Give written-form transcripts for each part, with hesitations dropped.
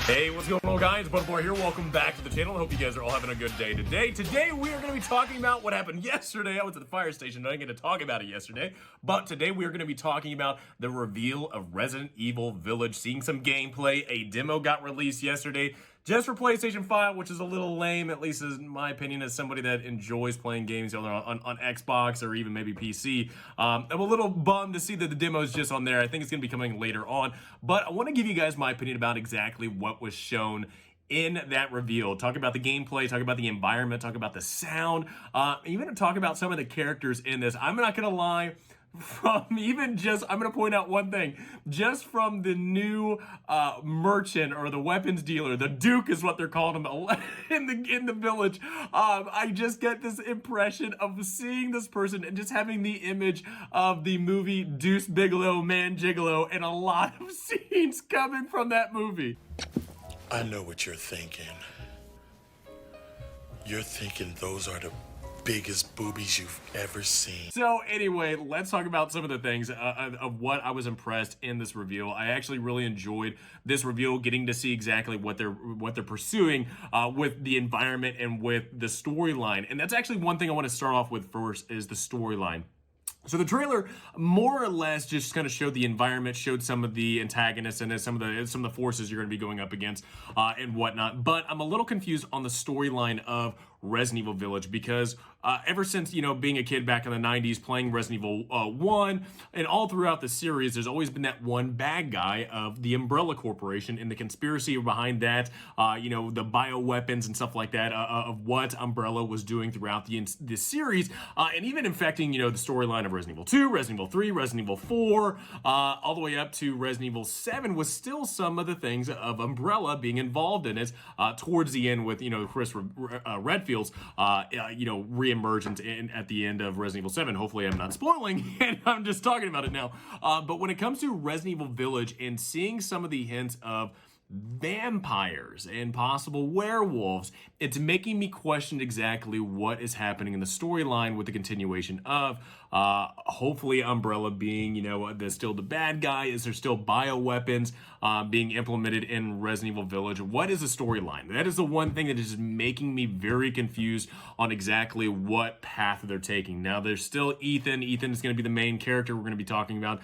Hey, what's going on, guys? Butterboy here. Welcome back to the channel. I hope you guys are all having a good day today. Today, we are going to be talking about what happened yesterday. I went to the fire station. I didn't get to talk about it yesterday. But today, we are going to be talking about the reveal of Resident Evil Village, seeing some gameplay. A demo got released yesterday just for PlayStation 5, which is a little lame, at least in my opinion, as somebody that enjoys playing games on Xbox or even maybe PC. I'm a little bummed to see that the demo is just on there. I think it's going to be coming later on. But I want to give you guys my opinion about exactly what was shown in that reveal. Talk about the gameplay, talk about the environment, talk about the sound, even talk about some of the characters in this. I'm not going to lie. I'm going to point out one thing. Just from the new merchant or the weapons dealer, the Duke is what they're calling him in the village. I just get this impression of seeing this person and just having the image of the movie Deuce Bigalow, Man Gigolo, and a lot of scenes coming from that movie. I know what you're thinking. You're thinking those are the biggest boobies you've ever seen. So anyway, let's talk about some of the things of what I was impressed in this reveal. I actually really enjoyed this reveal, getting to see exactly what they're pursuing with the environment and with the storyline. And that's actually one thing I want to start off with first, is the storyline. So the trailer more or less just kind of showed the environment, showed some of the antagonists and some of the forces you're going to be going up against and whatnot. But I'm a little confused on the storyline of Resident Evil Village, because ever since, being a kid back in the 90s, playing Resident Evil 1, and all throughout the series, there's always been that one bad guy of the Umbrella Corporation and the conspiracy behind that, the bioweapons and stuff like that, of what Umbrella was doing throughout the series, and even infecting, the storyline of Resident Evil 2, Resident Evil 3, Resident Evil 4, all the way up to Resident Evil 7, was still some of the things of Umbrella being involved in it towards the end with, Chris Redfield's, re-emergence at the end of Resident Evil 7. Hopefully I'm not spoiling, and I'm just talking about it now. But when it comes to Resident Evil Village and seeing some of the hints of vampires and possible werewolves, it's making me question exactly what is happening in the storyline with the continuation of hopefully Umbrella being, still the bad guy. Is there still bioweapons being implemented in Resident Evil Village? What is the storyline? That is the one thing that is making me very confused on exactly what path they're taking. Now, there's still Ethan. Ethan is going to be the main character. We're going to be talking about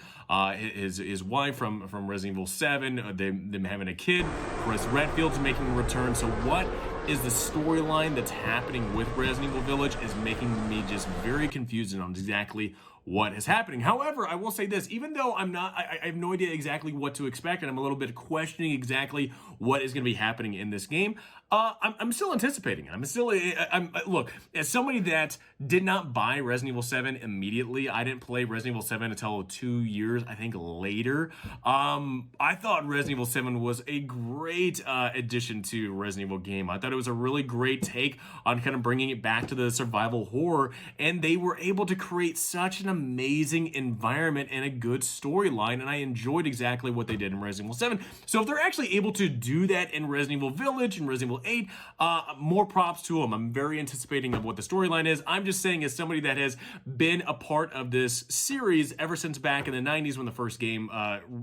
his wife from Resident Evil 7, them having a kid. Chris Redfield's making a return. So what is the storyline that's happening with Resident Evil Village is making me just very confused on exactly what is happening. However, I will say this, even though I have no idea exactly what to expect, and I'm a little bit questioning exactly what is going to be happening in this game, I'm still anticipating. Look, as somebody that did not buy Resident Evil 7 immediately, I didn't play Resident Evil 7 until 2 years, I think, later. I thought Resident Evil 7 was a great addition to Resident Evil game. I thought it was a really great take on kind of bringing it back to the survival horror, and they were able to create such an amazing environment and a good storyline, and I enjoyed exactly what they did in Resident Evil 7. So if they're actually able to do that in Resident Evil Village and Resident Evil 8, more props to them. I'm very anticipating of what the storyline is. I'm just saying, as somebody that has been a part of this series ever since back in the 90s when the first game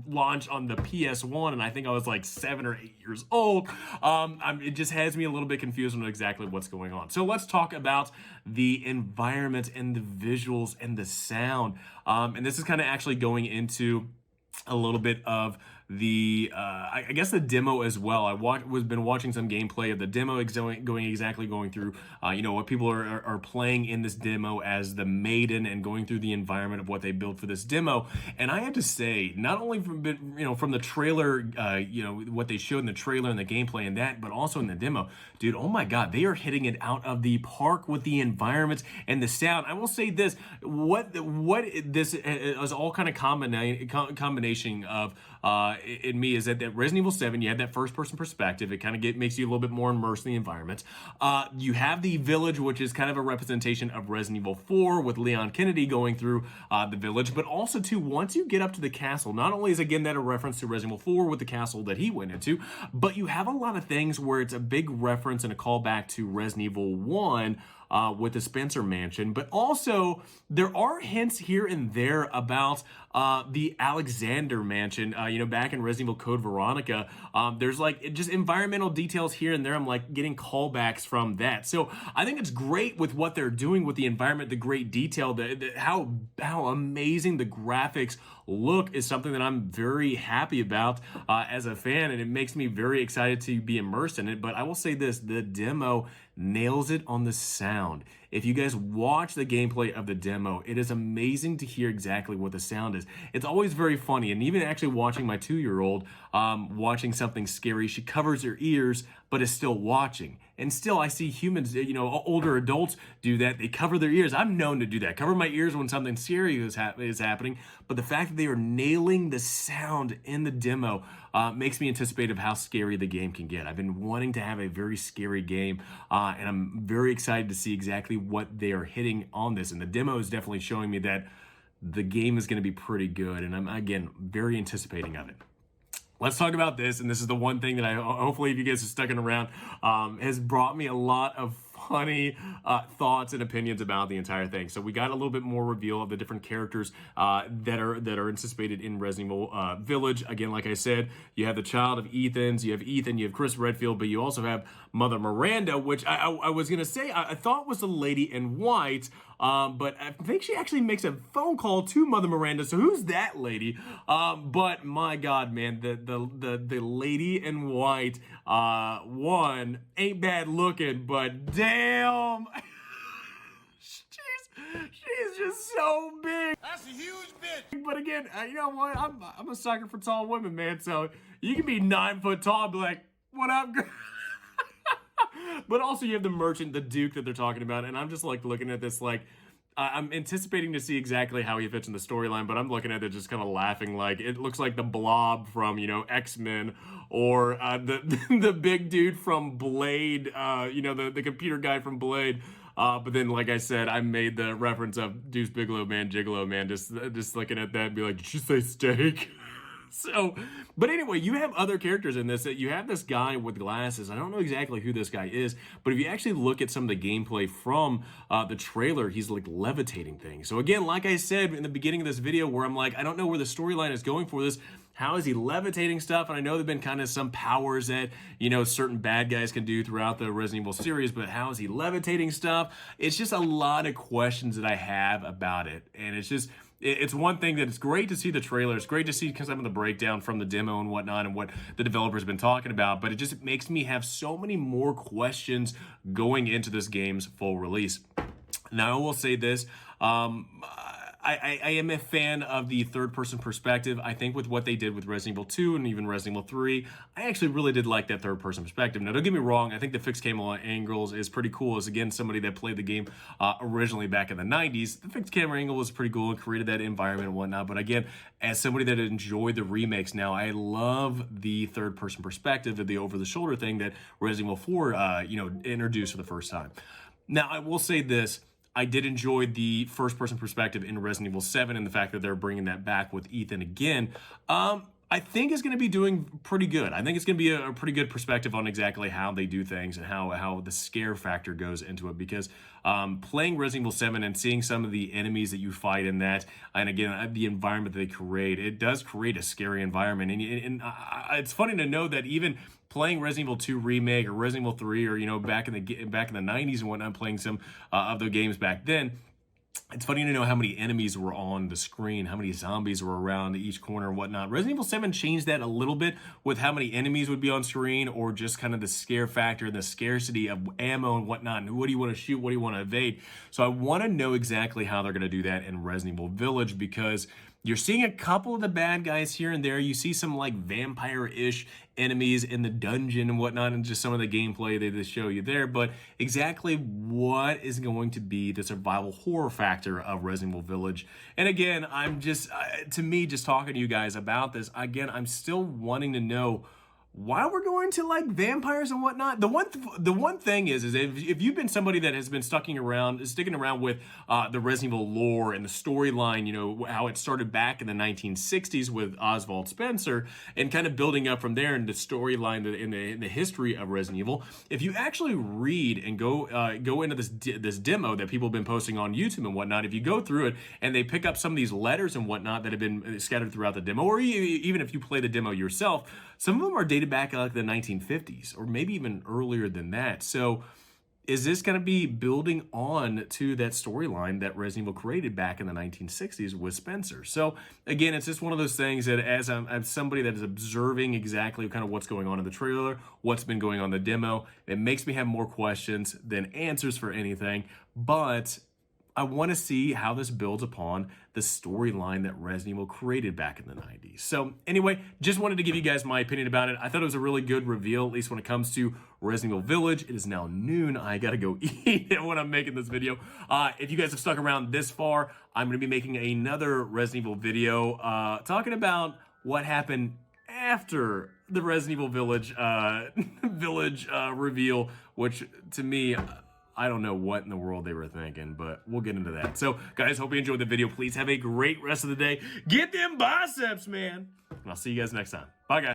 launched on the PS1, and I think I was like 7 or 8 years old, it just has me a little bit confused on exactly what's going on. So let's talk about the environment and the visuals and the sound. And this is kind of actually going into a little bit of the I guess the demo as well. I've been watching some gameplay of the demo going through what people are playing in this demo as the Maiden, and going through the environment of what they built for this demo. And I have to say, not only from the trailer, what they showed in the trailer and the gameplay and that, but also in the demo, dude, oh my god, they are hitting it out of the park with the environments and the sound. I will say this, what this is all kind of combination of in me is that Resident Evil 7, you have that first-person perspective. It kind of makes you a little bit more immersed in the environment. You have the village, which is kind of a representation of Resident Evil 4 with Leon Kennedy going through the village. But also, too, once you get up to the castle, not only is, again, that a reference to Resident Evil 4 with the castle that he went into, but you have a lot of things where it's a big reference and a callback to Resident Evil 1, with the Spencer Mansion, but also there are hints here and there about the Alexander Mansion. Back in Resident Evil Code Veronica, there's like just environmental details here and there. I'm like getting callbacks from that. So I think it's great with what they're doing with the environment, the great detail, how amazing the graphics look is something that I'm very happy about as a fan, and it makes me very excited to be immersed in it. But I will say this, the demo nails it on the sound. If you guys watch the gameplay of the demo, it is amazing to hear exactly what the sound is. It's always very funny, and even actually watching my 2-year-old watching something scary, she covers her ears but is still watching. And still, I see humans, older adults do that. They cover their ears. I'm known to do that. Cover my ears when something scary is happening. But the fact that they are nailing the sound in the demo makes me anticipate of how scary the game can get. I've been wanting to have a very scary game, and I'm very excited to see exactly what they are hitting on this. And the demo is definitely showing me that the game is going to be pretty good, and I'm, again, very anticipating of it. Let's talk about this, and this is the one thing that hopefully if you guys are sticking around, has brought me a lot of funny thoughts and opinions about the entire thing. So we got a little bit more reveal of the different characters that are anticipated in Resident Evil Village. Again, like I said, you have the child of Ethan's, you have Ethan, you have Chris Redfield, but you also have Mother Miranda, which I was gonna say I thought was the lady in white. But I think she actually makes a phone call to Mother Miranda. So who's that lady? But my God, man, the lady in white, one ain't bad looking, but damn, she's just so big. That's a huge bitch. But again, you know what? I'm a sucker for tall women, man. So you can be 9 foot tall, and be like, what up, girl? But also you have the merchant, the Duke that they're talking about, and I'm just like looking at this like, I'm anticipating to see exactly how he fits in the storyline, but I'm looking at it just kind of laughing like it looks like the Blob from, X-Men, or the big dude from Blade, the computer guy from Blade. But then, like I said, I made the reference of Deuce Bigalow Man, Gigolo Man, just looking at that and be like, did you say steak? So, but anyway, you have other characters in this. You have this guy with glasses. I don't know exactly who this guy is, but if you actually look at some of the gameplay from the trailer, he's like levitating things. So again, like I said in the beginning of this video, where I'm like, I don't know where the storyline is going for this. How is he levitating stuff? And I know there've been kind of some powers that, certain bad guys can do throughout the Resident Evil series, but how is he levitating stuff? It's just a lot of questions that I have about it. And it's one thing that it's great to see the trailer. It's great to see some of the breakdown from the demo and whatnot and what the developers have been talking about, but it just makes me have so many more questions going into this game's full release. Now, I will say this. I am a fan of the third-person perspective. I think with what they did with Resident Evil 2 and even Resident Evil 3, I actually really did like that third-person perspective. Now, don't get me wrong, I think the fixed camera angles is pretty cool. As, again, somebody that played the game originally back in the 90s, the fixed camera angle was pretty cool and created that environment and whatnot. But again, as somebody that enjoyed the remakes now, I love the third-person perspective of the over-the-shoulder thing that Resident Evil 4, introduced for the first time. Now, I will say this. I did enjoy the first-person perspective in Resident Evil 7 and the fact that they're bringing that back with Ethan again. I think it's going to be doing pretty good. I think it's going to be a pretty good perspective on exactly how they do things and how the scare factor goes into it, because playing Resident Evil 7 and seeing some of the enemies that you fight in that, and again, the environment that they create, it does create a scary environment. And it's funny to know that even playing Resident Evil 2 Remake or Resident Evil 3 or, back in the 90s and whatnot, playing some of the games back then, it's funny to know how many enemies were on the screen, how many zombies were around each corner and whatnot. Resident Evil 7 changed that a little bit with how many enemies would be on screen, or just kind of the scare factor and the scarcity of ammo and whatnot. And what do you want to shoot? What do you want to evade? So I want to know exactly how they're going to do that in Resident Evil Village, because you're seeing a couple of the bad guys here and there. You see some like vampire-ish enemies in the dungeon and whatnot, and just some of the gameplay they show you there. But exactly what is going to be the survival horror factor of Resident Evil Village? And again, I'm just, to me, just talking to you guys about this, again, I'm still wanting to know why we're going to like vampires and whatnot. The one thing is if you've been somebody that has been sticking around with the Resident Evil lore and the storyline, you know how it started back in the 1960s with Oswald Spencer and kind of building up from there in the storyline in the history of Resident Evil. If you actually read and go into this demo that people have been posting on YouTube and whatnot, if you go through it and they pick up some of these letters and whatnot that have been scattered throughout the demo, or even if you play the demo yourself, some of them are dated back like the 1950s or maybe even earlier than that. So is this going to be building on to that storyline that Resident Evil created back in the 1960s with Spencer? So again, it's just one of those things that as somebody that is observing exactly kind of what's going on in the trailer, what's been going on in the demo, it makes me have more questions than answers for anything. But I want to see how this builds upon the storyline that Resident Evil created back in the 90s. So anyway, just wanted to give you guys my opinion about it. I thought it was a really good reveal, at least when it comes to Resident Evil Village. It is now noon. I gotta go eat when I'm making this video. If you guys have stuck around this far, I'm gonna be making another Resident Evil video talking about what happened after the Resident Evil Village reveal, which to me, I don't know what in the world they were thinking, but we'll get into that. So, guys, hope you enjoyed the video. Please have a great rest of the day. Get them biceps, man. And I'll see you guys next time. Bye, guys.